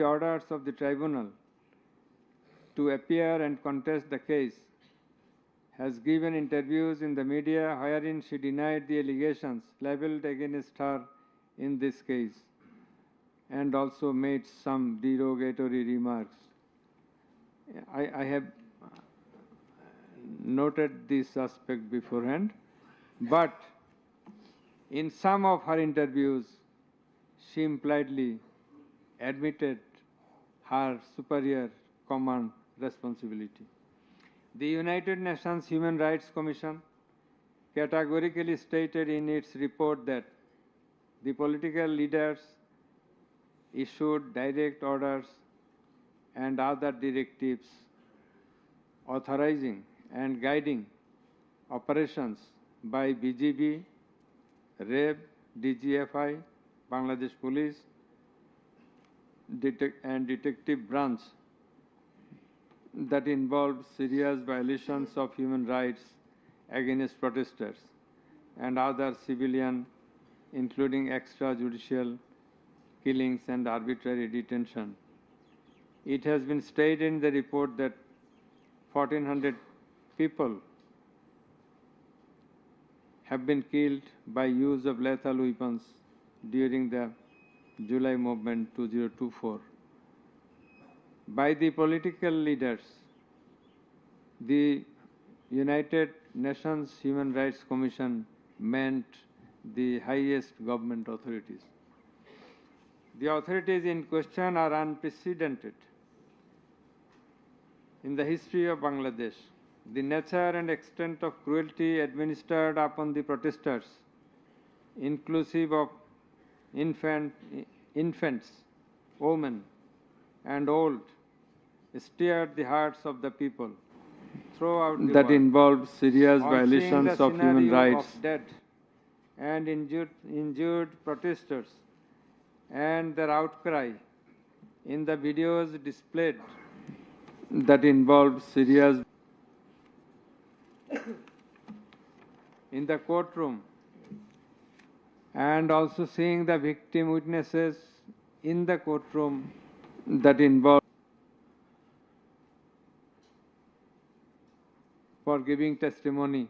the orders of the tribunal to appear and contest the case, has given interviews in the media wherein she denied the allegations leveled against her in this case and also made some derogatory remarks. I have noted this aspect beforehand, but in some of her interviews, she impliedly admitted her superior command responsibility. The United Nations Human Rights Commission categorically stated in its report that the political leaders issued direct orders and other directives authorizing and guiding operations by BGB, REB, DGFI, Bangladesh Police, and Detective Branch that involved serious violations of human rights against protesters and other civilian, including extrajudicial killings and arbitrary detention. It has been stated in the report that 1,400 people have been killed by use of lethal weapons during the July movement 2024. By the political leaders, the United Nations Human Rights Commission meant the highest government authorities. The authorities in question are unprecedented in the history of Bangladesh. The nature and extent of cruelty administered upon the protesters, inclusive of infants, women, and old, stirred the hearts of the people throughout the world. That involved serious violations of human rights. Of dead and injured protesters and their outcry in the videos displayed that involved serious in the courtroom, and also seeing the victim witnesses in the courtroom that involved for giving testimony,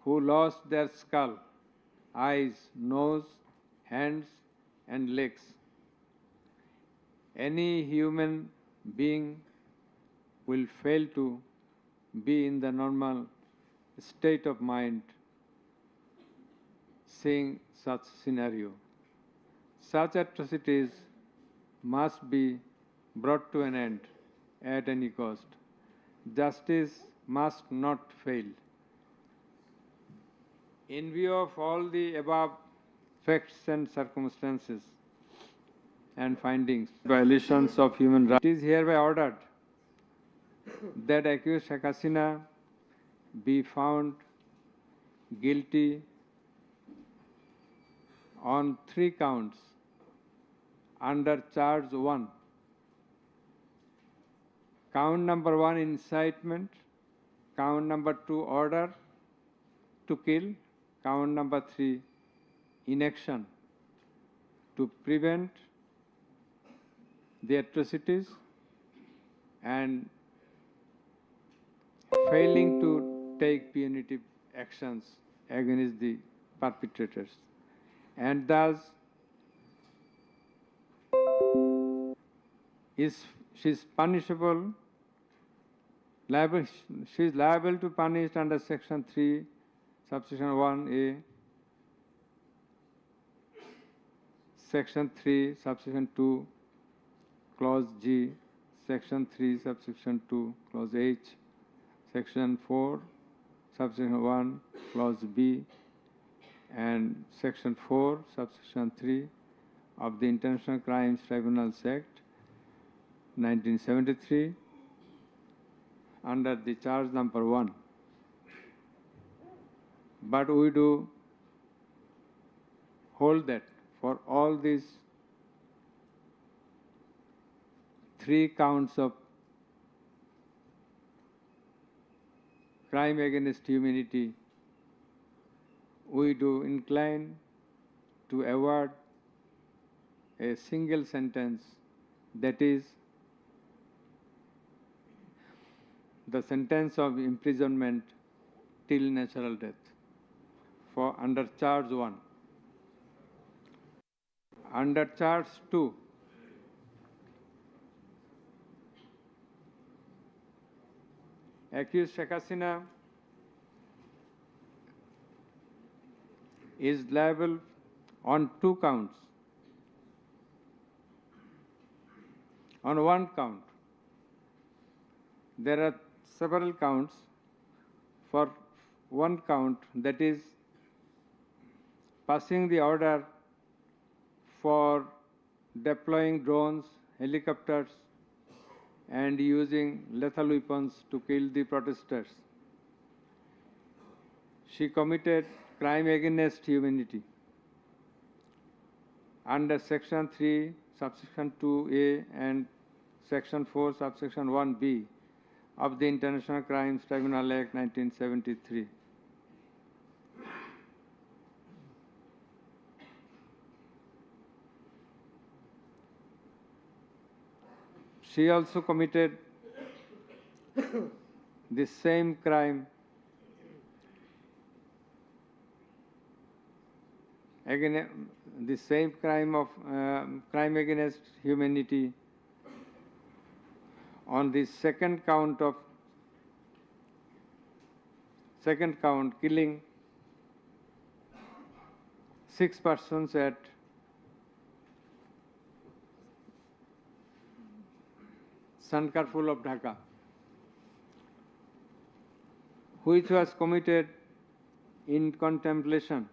who lost their skull, eyes, nose, hands, and legs. Any human being will fail to be in the normal state of mind seeing such scenario. Such atrocities must be brought to an end at any cost. Justice must not fail. In view of all the above facts and circumstances and findings, violations of human rights, it is hereby ordered that accused Sheikh Hasina be found guilty on 3 counts under charge 1. Count number 1, incitement. Count number 2, order to kill. Count number 3, inaction to prevent the atrocities and failing to take punitive actions against the perpetrators. And thus, she is punishable, she is liable to punish under section 3, subsection 1A, section 3, subsection 2, clause G, section 3, subsection 2, clause H, section 4, subsection 1, clause B, and section 4, subsection 3 of the International Crimes Tribunals Act 1973 under the charge number 1. But we do hold that for all these 3 counts of crime against humanity, we do incline to award a single sentence that is the sentence of imprisonment till natural death for under charge 1. Under charge 2, accused Sheikh Hasina is liable on 2 counts. On 1 count, there are several counts. For 1 count, that is passing the order for deploying drones, helicopters, and using lethal weapons to kill the protesters. She committed crime against humanity under Section 3, subsection 2A and Section 4, subsection 1B of the International Crimes Tribunal Act 1973. She also committed the same crime crime against humanity on the second count, killing 6 persons at Sankarpur of Dhaka, which was committed in contemplation,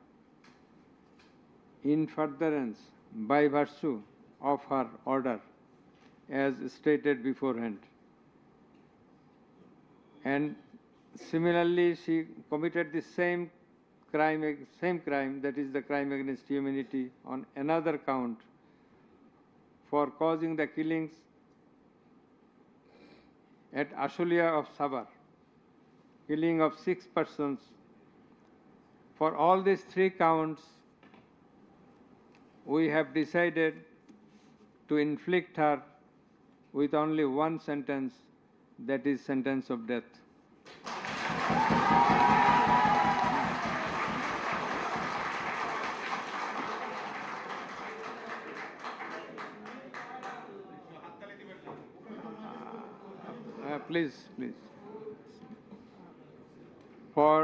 in furtherance, by virtue of her order, as stated beforehand. And similarly, she committed the same crime, that is the crime against humanity, on another count for causing the killings at Ashulia of Sabar, killing of 6 persons. For all these 3 counts, we have decided to inflict her with only 1 sentence, that is sentence of death. Please. For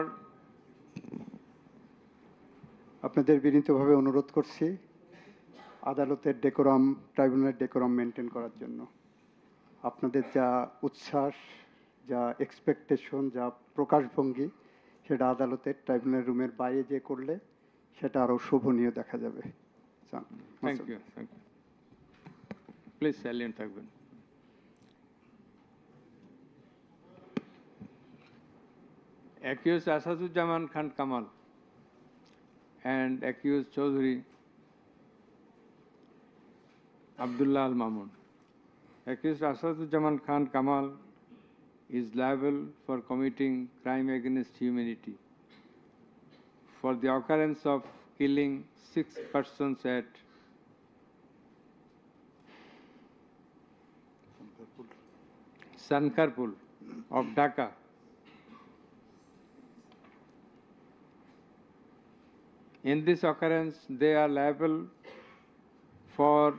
আপনাদের বিনীতভাবে অনুরোধ করছি আদালতের decorum, ট্রাইব্যুনালের decorum maintain করার জন্য। আপনাদের যা উচ্ছ্বাস, যা এক্সপেকটেশন, যা প্রকাশভঙ্গি, সেটা আদালতের ট্রাইব্যুনাল রুমের বাইরে যে করলে সেটা আরও শোভনীয় দেখা যাবে। Thank you. প্লিজ সাইলেন্ট থাকবেন। Accused Asaduzzaman Khan Kamal and accused Chaudhry Abdullah Al Mamun. Accused Asaduzzaman Khan Kamal is liable for committing crime against humanity for the occurrence of killing 6 persons at Sankarpur of Dhaka. In this occurrence, they are liable for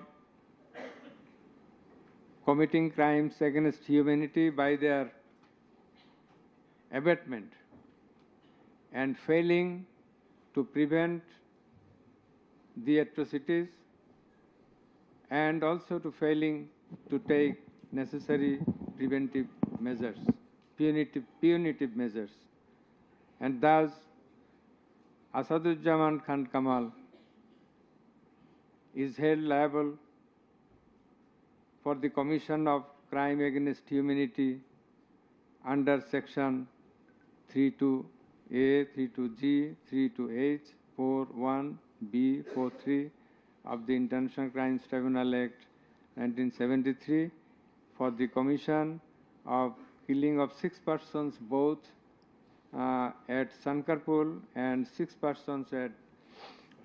committing crimes against humanity by their abatement and failing to prevent the atrocities, and also to failing to take necessary preventive measures, punitive measures. And thus, Asaduzzaman Khan Kamal is held liable for the commission of crime against humanity under Section 32A, 32G, 32H, 41B, 43 of the International Crimes Tribunal Act 1973 for the commission of killing of 6 persons both at Sankarpur and 6 persons at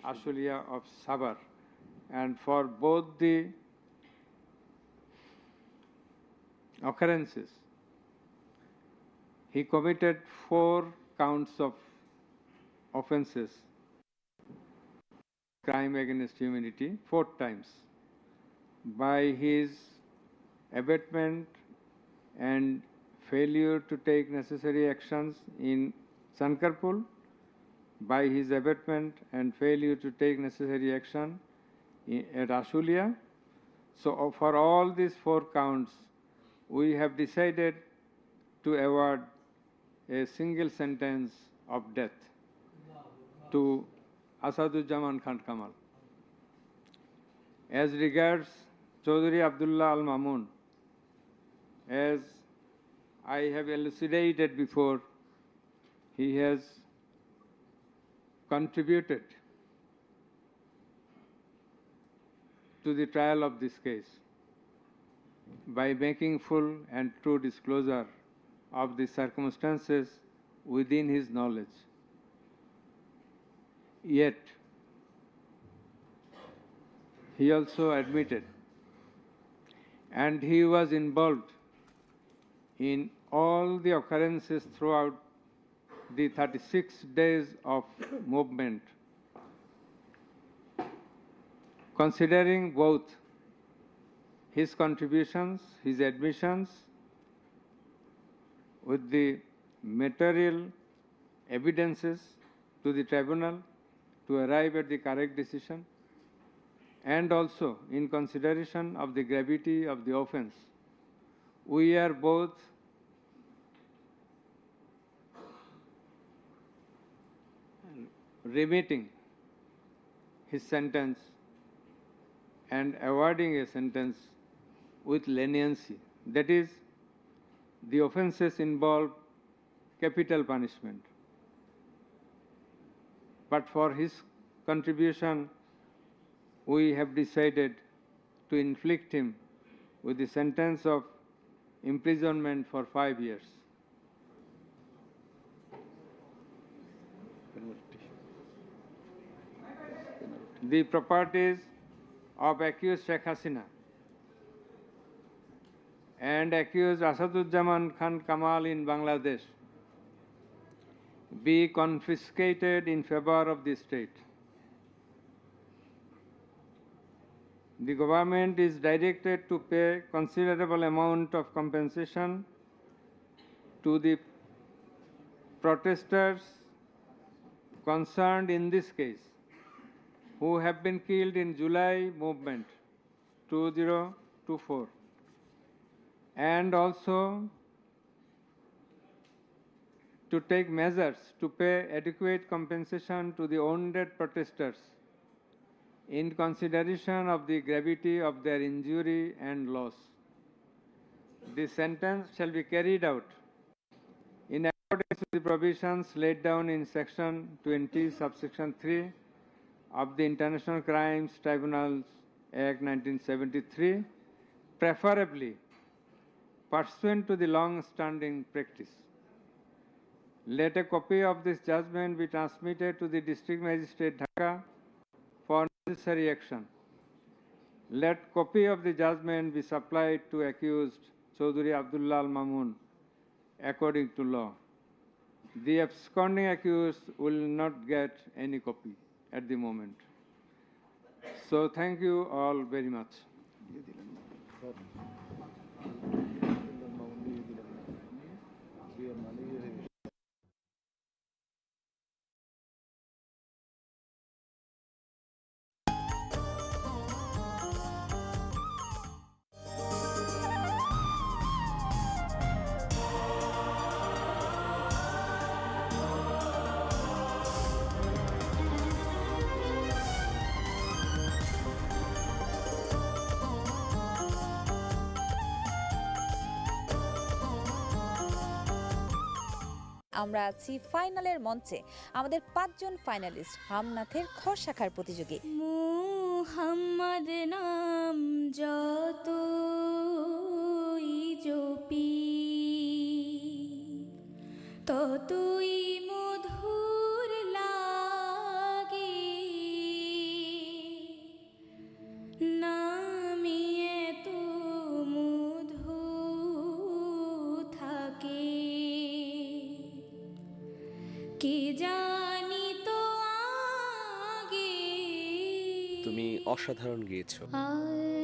Ashulia of Sabar. And for both the occurrences, he committed 4 counts of offenses, crime against humanity, 4 times, by his abatement and failure to take necessary actions in Sankarpur, by his abatement and failure to take necessary action at Ashulia. So for all these 4 counts, we have decided to award a single sentence of death to Asaduzzaman Khan Kamal. As regards Chaudhry Abdullah Al Mamun, as I have elucidated before, he has contributed to the trial of this case by making full and true disclosure of the circumstances within his knowledge. Yet, he also admitted, and he was involved in all the occurrences throughout the 36 days of movement, considering both his contributions, his admissions, with the material evidences to the tribunal to arrive at the correct decision, and also in consideration of the gravity of the offense, we are both remitting his sentence and awarding a sentence with leniency. That is, the offences involve capital punishment. But for his contribution, we have decided to inflict him with the sentence of imprisonment for 5 years. The properties of accused Sheikh Hasina and accused Asaduzzaman Khan Kamal in Bangladesh be confiscated in favor of the state. The government is directed to pay considerable amount of compensation to the protesters concerned in this case, who have been killed in July movement 2024, and also to take measures to pay adequate compensation to the wounded protesters in consideration of the gravity of their injury and loss. The sentence shall be carried out in accordance with the provisions laid down in Section 20, subsection 3 of the International Crimes Tribunals Act 1973, preferably pursuant to the long-standing practice. Let a copy of this judgment be transmitted to the District Magistrate Dhaka for necessary action. Let copy of the judgment be supplied to accused Chaudhry Abdullah Al Mamun according to law. The absconding accused will not get any copy at the moment. So thank you all very much. আমরা আছি ফাইনালের মঞ্চে আমাদের ৫ জন finalist হামনাথের খ শাখার প্রতিযোগী। মুহাম্মদ নাম যতই জপি ততই মধুর লাগে, নামিয়ে তো মধুর কে জানি তো আগে তুমি অসাধারণ গেয়েছো। আর